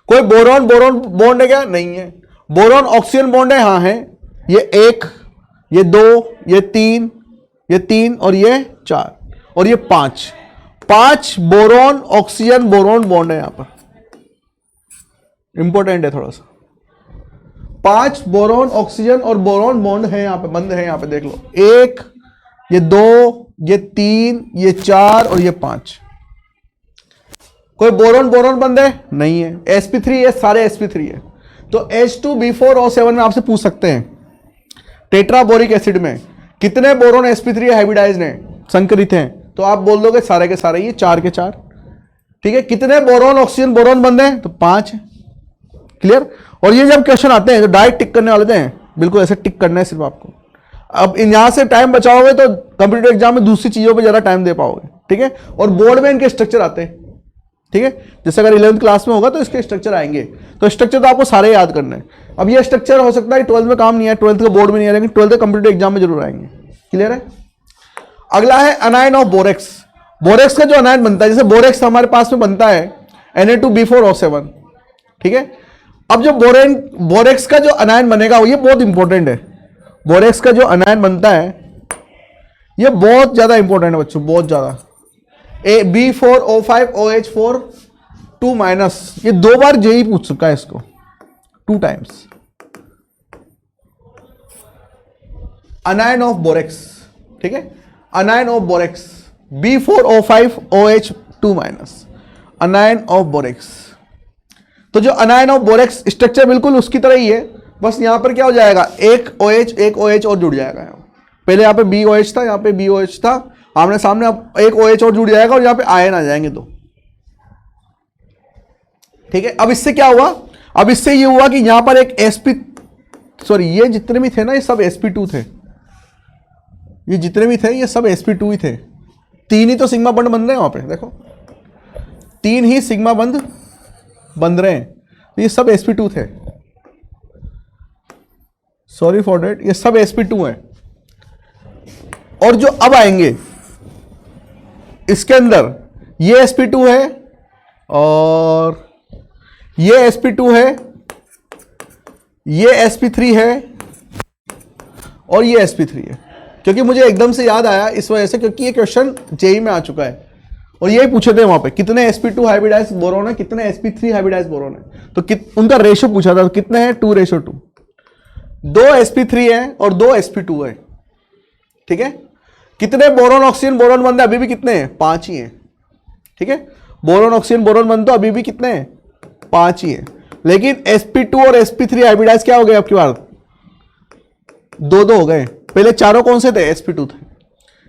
कोई बोरॉन बोरॉन बॉन्ड है क्या, नहीं है। बोरॉन ऑक्सीजन बॉन्ड है, हाँ है, ये 1, ये 2, ये 3, ये 3 और ये 4 और ये 5 बोरॉन ऑक्सीजन बोरॉन बॉन्ड है यहां पर, इंपॉर्टेंट है थोड़ा सा। 5 बोरॉन ऑक्सीजन और बोरॉन बॉन्ड है यहां पे, बंद है यहां पे, देख लो, 1, ये 2, ये 3, ये 4 और ये 5। कोई बोरॉन बोरॉन बंद है, नहीं है। sp3 है, सारे sp3 है। तो H2B4O7 में आपसे पूछ सकते हैं टेट्राबोरिक एसिड में कितने बोरॉन sp3 हाइब्रिडाइज्ड हैं, संकरित हैं, तो आप बोल दोगे सारे के सारे ये 4 के 4, ठीक है। कितने बोरॉन ऑक्सीजन बोरॉन बंद हैं, तो 5 है, क्लियर। और ये जब क्वेश्चन आते हैं तो डायरेक्ट टिक करने वाले हैं, बिल्कुल ऐसे टिक करना है सिर्फ आपको। अब यहां से टाइम बचाओगे तो कंप्यूटर एग्जाम में दूसरी चीजों पे ज्यादा टाइम दे पाओगे, ठीक है। और बोर्ड में इनके स्ट्रक्चर आते हैं, ठीक है। जैसे अगर 11th क्लास में होगा तो इसके स्ट्रक्चर आएंगे, तो स्ट्रक्चर तो आपको सारे याद करने हैं। अब ये स्ट्रक्चर हो सकता है 12th में काम नहीं है, 12th के बोर्ड में नहीं है, लेकिन 12th के कंप्यूटर एग्जाम में जरूर आएंगे, क्लियर है। अगला है अनायन ऑफ बोरेक्स। बोरेक्स का जो अनायन बनता है, जैसे बोरेक्स हमारे पास में बनता है Na2B4O7, ठीक है। अब जो बोरेक्स का जो अनायन बनेगा ये बहुत इंपॉर्टेंट है। बोरेक्स का जो अनायन बनता है ये बहुत ज्यादा इंपॉर्टेंट है बच्चों, बहुत ज्यादा। B4O5OH4 2-, ये 2 बार जेई पूछ चुका है इसको, 2 टाइम्स। अनायन ऑफ बोरेक्स, ठीक है, अनायन of borax B4O5OH2-, अनायन of borax. तो जो अनायन ऑफ बोरेक्स स्ट्रक्चर बिल्कुल उसकी तरह ही है, बस यहां पर क्या हो जाएगा, एक OH और जुड़ जाएगा। पहले यहां पे BOH था, यहां पे BOH था, आमने सामने अब एक OH और जुड़ जाएगा और यहां पे आयन आ जाएंगे 2, ठीक है। अब इससे क्या हुआ, अब इससे ये हुआ कि यहां पर एक ये जितने भी थे ना, ये सब sp2 थे, ये जितने भी थे ये सब sp2 ही थे। 3 ही तो सिग्मा बंद बन रहे हैं वहां पे, देखो 3 ही सिग्मा बंद बन रहे हैं, तो ये सब sp2 थे, सॉरी फॉर डेट, ये सब sp2 हैं। और जो अब आएंगे इसके अंदर ये sp2 है और ये sp2 है, ये sp3 है और ये sp3 है। क्योंकि मुझे एकदम से याद आया इस वजह से, क्योंकि ये क्वेश्चन जेई में आ चुका है और यही पूछे थे वहां पे, कितने sp2 हाइब्रिडाइज्ड बोरॉन है, कितने sp3 हाइब्रिडाइज्ड बोरॉन है, तो उनका रेशो पूछा था, तो कितने हैं, 2:2। 2 sp3 है और 2 sp2 है, ठीक है। कितने बोरॉन ऑक्सीजन बोरॉन बंद है, अभी भी कितने हैं, 5 ही हैं, ठीक है। बोरॉन ऑक्सीजन बोरॉन बंद तो अभी भी कितने हैं, 5 ही हैं। लेकिन sp2 और sp3 हाइब्रिडाइज क्या हो गए आपकी बार, 2-2 हो गए। पहले चारों कौन से थे, sp2 थे,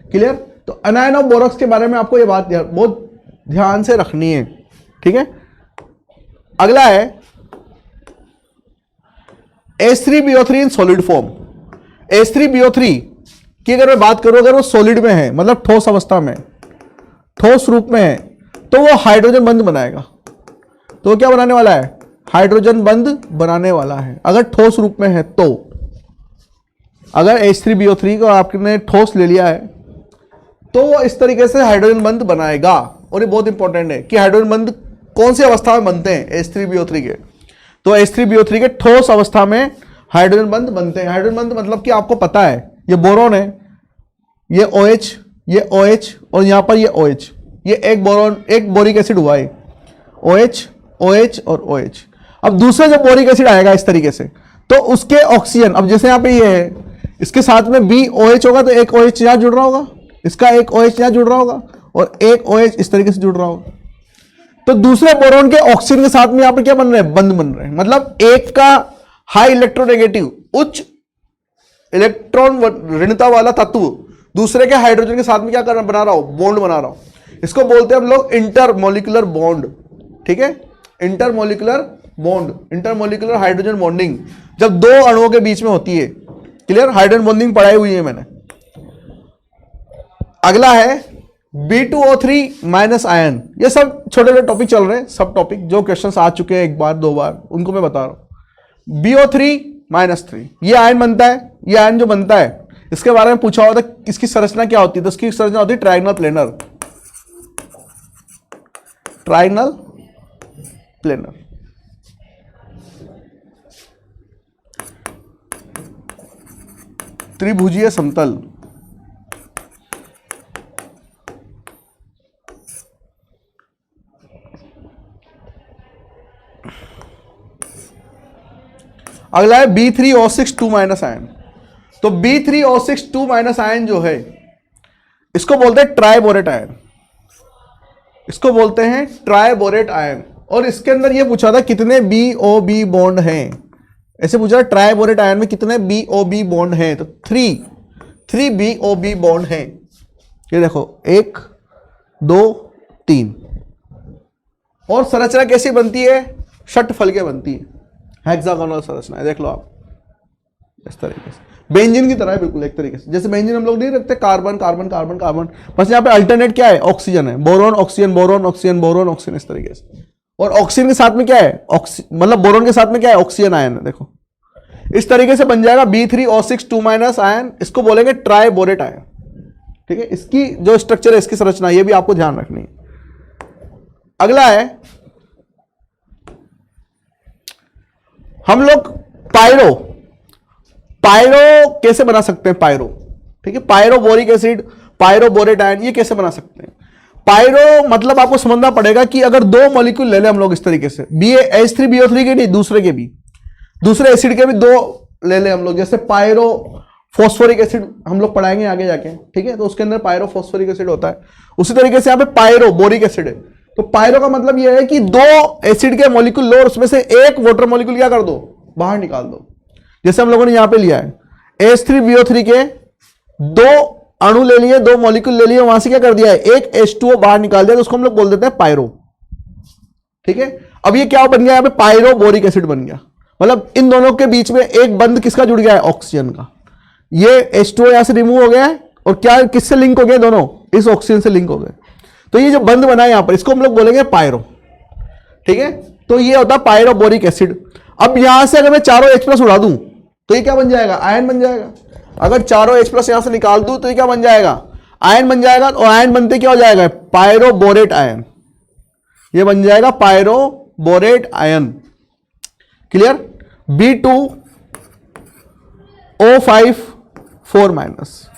क्लियर। तो अनायन ऑफ बोरेक्स के बारे में आपको ये बात बहुत ध्यान से रखनी है, ठीक है। अगला है H3BO3 in solid form. H3BO3 की अगर मैं बात करूं, अगर वो सॉलिड में है, मतलब ठोस अवस्था में, ठोस रूप में है, तो वो हाइड्रोजन बंद बनाएगा। तो क्या बनाने वाला है, हाइड्रोजन बंद बनाने वाला है, अगर ठोस रूप में है तो। अगर H3BO3 को आपने ठोस ले लिया है तो वो इस तरीके से हाइड्रोजन बंद बनाएगा। और ये बहुत इंपॉर्टेंट है कि हाइड्रोजन बंद कौन सी अवस्था में बनते हैं, H3BO3 के। तो H3BO3 के ठोस अवस्था में हाइड्रोजन बंद बनते हैं। हाइड्रोजन बंद मतलब कि आपको पता है ये बोरॉन है, ये OH, ये OH और यहां पर ये OH, ये एक बोरॉन, एक बोरिक एसिड हुआ है, OH OH और OH। अब दूसरा जब बोरिक एसिड आएगा इस तरीके से, तो उसके ऑक्सीजन, अब जैसे यहां पे ये है, इसके साथ में BOH होगा तो एक OH यहां जुड़ रहा होगा, इसका एक OH यहां जुड़ रहा होगा और एक OH इस तरीके से जुड़ रहा होगा। तो दूसरे बोरॉन के ऑक्सीजन के साथ में यहां पर क्या बन रहे हैं, बंद बन रहे हैं। मतलब एक का हाई इलेक्ट्रोनेगेटिव उच्च इलेक्ट्रॉन ऋणता वाला तत्व दूसरे के हाइड्रोजन के साथ में क्या कर बना रहा हूं, बॉन्ड बना रहा हूं, इसको बोलते हैं हम लोग इंटरमोलिकुलर बॉन्ड। ठीक है, intermolecular bond, intermolecular hydrogen bonding जब दो अणुओं के बीच में होती है। क्लियर, हाइड्रोजन बॉन्डिंग पढ़ाई हुई है मैंने। अगला है B2O3 माइनस आयन। ये सब छोटे छोटे टॉपिक चल रहे हैं, सब टॉपिक जो क्वेश्चंस आ चुके हैं एक बार दो बार, उनको मैं बता रहा हूं। BO3 माइनस 3, ये आयन बनता है। ये आयन जो बनता है इसके बारे में पूछा हुआ था, इसकी संरचना क्या होती है, तो इसकी संरचना होती है ट्रायंगल प्लेनर, ट्रायंगल प्लेनर। त्रिभुजीय समतल। अगला है B3O6 2 माइनस आयन। तो B3O6 2 माइनस आयन जो है इसको बोलते हैं ट्राइबोरेट आयन, इसको बोलते हैं ट्राइबोरेट आयन। और इसके अंदर ये पूछा था कितने BOB बॉन्ड हैं, ऐसे पूछा था ट्राइबोरेट आयन में कितने BOB बॉन्ड हैं, तो 3 BOB बॉन्ड हैं। ये देखो 1 2 3। और संरचना कैसी बनती है, षटफल के बनती है, हेक्सागोनल संरचना है। देख लो आप इस तरीके से, बेंजीन की तरह है बिल्कुल एक तरीके से। जैसे बेंजीन हम लोग नहीं रखते कार्बन कार्बन कार्बन कार्बन, बस यहाँ पे अल्टरनेट क्या है, ऑक्सीजन है, boron oxygen boron oxygen boron oxygen, इस तरीके से। और ऑक्सीजन के साथ में क्या है, मतलब बोरोन के साथ में क्या है, ऑक्सीजन आयन है। देखो इस तरीके से बन जाएगा B3O6 2 माइनस आयन, इसको बोलेंगे ट्राइबोरेट आयन। ठीक है, इसकी जो स्ट्रक्चर है, इसकी संरचना, ये भी आपको ध्यान रखनी है। अगला है हम लोग पायरो, पायरो कैसे बना सकते हैं, पायरो। ठीक है, पायरोबोरिक एसिड, पायरोबोरेट आयन, ये कैसे बना सकते हैं। पायरो मतलब आपको समझना पड़ेगा कि अगर दो मॉलिक्यूल ले लें हम लोग इस तरीके से, H3BO3 के नहीं, दूसरे के भी, दूसरे एसिड के भी दो ले लें हम लोग, जैसे पायरो फॉस्फोरिक एसिड हम लोग पढ़ाएंगे आगे जाके। ठीक है, तो उसके अंदर पायरो फॉस्फोरिक एसिड होता है। उसी तरीके से यहाँ पे पायरो बोरिक एसिड है। तो पायरो का मतलब यह है कि दो एसिड के मॉलिक्यूल लो और उसमें से एक वाटर मॉलिक्यूल क्या कर दो, बाहर निकाल दो। जैसे हम लोगों ने यहां पे लिया है H3BO3 के दो अणु ले लिए, दो मॉलिक्यूल ले लिए, वहां से क्या कर दिया है, एक H2O बाहर निकाल दिया, तो उसको हम लोग बोल देते हैं पायरो। ठीक है, अब ये क्या बन गया, यहां पे पायरोबोरिक एसिड बन गया। मतलब इन दोनों के बीच में एक बंध किसका जुड़ गया है, ऑक्सीजन का। ये H2O यहां से रिमूव हो गया है और क्या किससे लिंक हो गए, दोनों इस ऑक्सीजन से लिंक हो गए। तो ये जो बंध बना है यहां पर, इसको हम लोग बोलेंगे पायरो। ठीक है, तो ये होता है पायरोबोरिक एसिड। अब यहां से अगर मैं चारों H+ उड़ा दूं तो ये क्या बन जाएगा, आयन बन जाएगा। अगर चारों H+ यहां से निकाल दूं तो ये क्या बन जाएगा, आयन बन जाएगा। और आयन बनते क्या हो जाएगा, पायरोबोरेट आयन। ये बन जाएगा पायरोबोरेट आयन। क्लियर, B2O5 4 माइनस,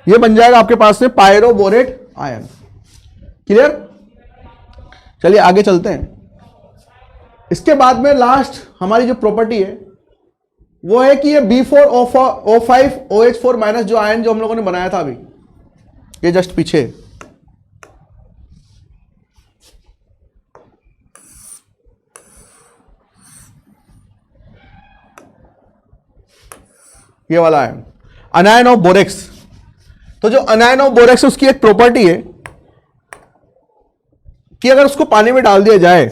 ये बन जाएगा आपके पास में पायरोबोरेट आयन। क्लियर, चलिए आगे चलते हैं। इसके बाद में लास्ट हमारी जो प्रॉपर्टी है वो है कि ये B4O5OH4 माइनस जो आयन जो हम लोगों ने बनाया था अभी, ये जस्ट पीछे, ये वाला आयन अनायन ऑफ बोरेक्स। तो जो अनायन ऑफ बोरेक्स उसकी एक प्रॉपर्टी है कि अगर उसको पानी में डाल दिया जाए,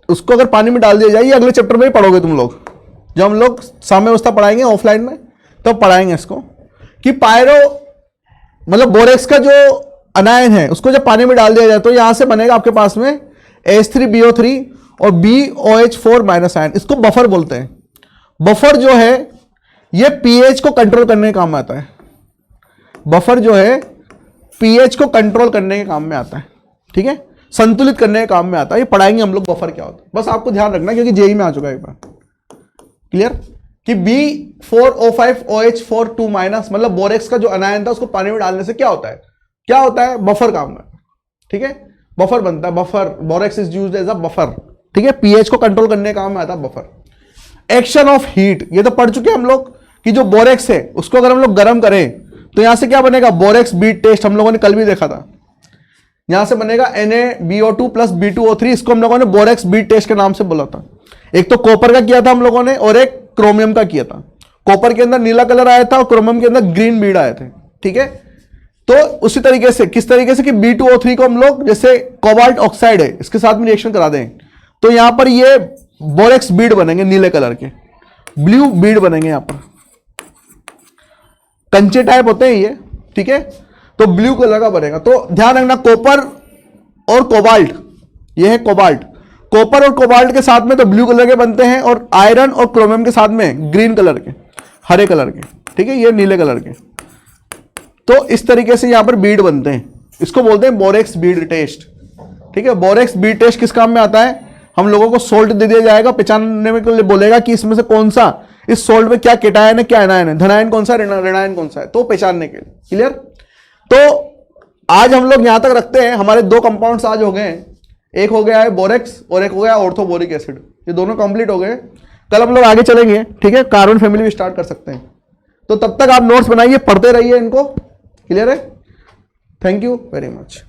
उसको अगर पानी में डाल दिया जाए, ये अगले चैप्टर में ही पढ़ोगे तुम लोग, जब हम लोग साम्यावस्था पढ़ाएंगे ऑफलाइन में तब तो पढ़ाएंगे इसको, कि पायरो मतलब बोरेक्स का जो अनायन है उसको जब पानी में डाल दिया जाए तो यहां से बनेगा आपके पास में H3BO3 और BOH4 माइनस आयन। इसको बफर बोलते हैं। बफर जो है ये पीएच को कंट्रोल करने के काम में आता है। बफर जो है पीएच को कंट्रोल करने के काम में आता है। ठीक है, संतुलित करने के काम में आता है। ये पढ़ाएंगे हम लोग बफर क्या होता है, बस आपको ध्यान रखना क्योंकि जेई में आ चुका है एक बार। क्लियर, कि B4O5OH4 2 माइनस मतलब बोरेक्स का जो अनायन था उसको पानी में डालने से क्या होता है, क्या होता है, बफर काम में। ठीक है, बफर बनता है, buffer, borax is used as a buffer. ठीक है, पीएच को कंट्रोल करने के काम में आता है बफर। एक्शन ऑफ हीट, ये तो पढ़ चुके हैं हम लोग कि जो बोरेक्स है उसको अगर हम लोग गर्म करें तो यहां से क्या बनेगा, बोरेक्स बीट टेस्ट, हम लोगों ने कल भी देखा था। यहां से बनेगा NaBO2 प्लस B2O3, इसको हम लोगों ने बोरेक्स बीट टेस्ट के नाम से बोला था। एक तो कॉपर का किया था हम लोगों ने और एक क्रोमियम का किया था। कॉपर के अंदर नीला कलर आया था और क्रोमियम के अंदर ग्रीन बीड आए थे, ठीक है। तो उसी तरीके से किस तरीके से कि B2O3 को हम लोग जैसे कोबाल्ट ऑक्साइड है इसके साथ में रिएक्शन करा दें तो यहां पर ये बोरेक्स बीड बनेंगे नीले कलर के, ब्लू बीड बनेंगे यहां पर, कंचे टाइप होते हैं ये, ठीक है। तो ब्लू कलर का बनेगा। तो ध्यान रखना कॉपर और कोबाल्ट, ये है कोबाल्ट, कॉपर और कोबाल्ट के साथ में तो ब्लू कलर के बनते हैं और आयरन और क्रोमियम के साथ में ग्रीन कलर के, हरे कलर के, ठीक है, ये नीले कलर के। तो इस तरीके से यहां पर बीड बनते हैं, इसको बोलते हैं बोरेक्स बीड टेस्ट, ठीक है। बोरेक्स बीड टेस्ट किस काम में आता है, हम लोगों को सोल्ट दे दिया जाएगा, पहचानने में के लिए बोलेगा कि इसमें से कौन सा, इस सोल्ट में क्या केटायन है क्या एनायन है, धनायन कौन सा ऋणायन कौन सा है, तो पहचानने के लिए। क्लियर। तो आज हम लोग यहां तक रखते हैं, हमारे 2 कंपाउंड्स आज हो गए हैं, एक हो गया है बोरेक्स और एक हो गया ऑर्थोबोरिक एसिड, ये दोनों कंप्लीट हो गए। कल हम लोग आगे चलेंगे, ठीक है, कार्बन फैमिली भी स्टार्ट कर सकते हैं। तो तब तक आप नोट्स बनाइए, पढ़ते रहिए इनको। क्लियर है। Thank you very much.